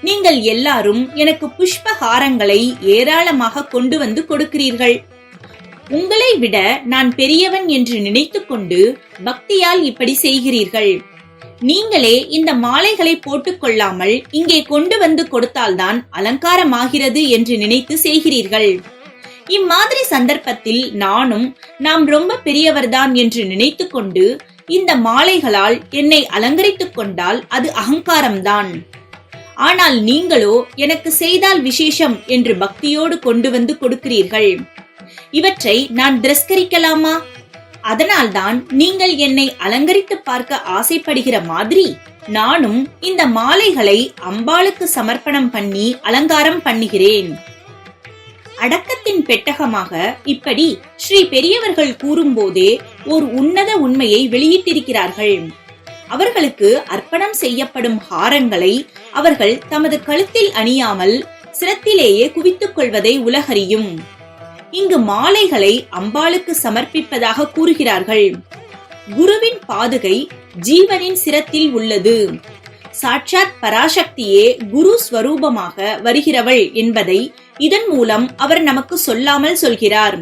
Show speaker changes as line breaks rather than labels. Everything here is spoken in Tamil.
நீங்கள் எல்லாரும் எனக்கு புஷ்பஹாரங்களை ஏராளமாக கொண்டு வந்து கொடுக்கிறீர்கள். உங்களை விட நான் பெரியவன் என்று நினைத்துக் கொண்டு பக்தியால் இப்படி செய்கிறீர்கள். நீங்களே இந்த மாலைகளை போட்டுக் கொள்ளாமல் இங்கே கொண்டு வந்து கொடுத்தால்தான் அலங்காரமாகிறது என்று நினைத்து செய்கிறீர்கள். இம்மாதிரி சந்தர்ப்பத்தில் நாம் ரொம்ப பெரியவர்தான் என்று நினைத்து கொண்டு இந்த மாலைகளால் என்னை அலங்கரித்துக் கொண்டால் அது அகங்காரம்தான். ஆனால் நீங்களோ எனக்கு செய்தால் விசேஷம் என்று பக்தியோடு கொண்டு வந்து கொடுக்கிறீர்கள். இவற்றை நான் திரஸ்கரிக்கலாமா? அதனால்தான் நீங்கள் என்னை அலங்கரித்து பார்க்க ஆசைப்படுகிற மாதிரி நானும் இந்த மாலைகளை அம்பாளுக்கு சமர்ப்பணம் பண்ணி அலங்காரம் பண்ணுகிறேன். அடக்கத்தின் பெட்டகமாக இப்படி ஸ்ரீ பெரியவர்கள் கூறும்போதே ஒரு உன்னத உண்மையை வெளியிட்டிருக்கிறார்கள். அவர்களுக்கு அர்ப்பணம் செய்யப்படும் ஹாரங்களை அவர்கள் தமது கழுத்தில் அணியாமல் சிரத்திலேயே குவித்துக் கொள்வதை உலகறியும். இங்கு மாலைகளை அம்பாளுக்கு சமர்ப்பிப்பதாக கூறுகிறார்கள். குருவின் பாதுகை ஜீவனின் சிரத்தில் உள்ளது. சாட்சாத் பராசக்தியே குரு ஸ்வரூபமாக வருகிறவள் என்பதை இதன் மூலம் அவர் நமக்கு சொல்லாமல் சொல்கிறார்.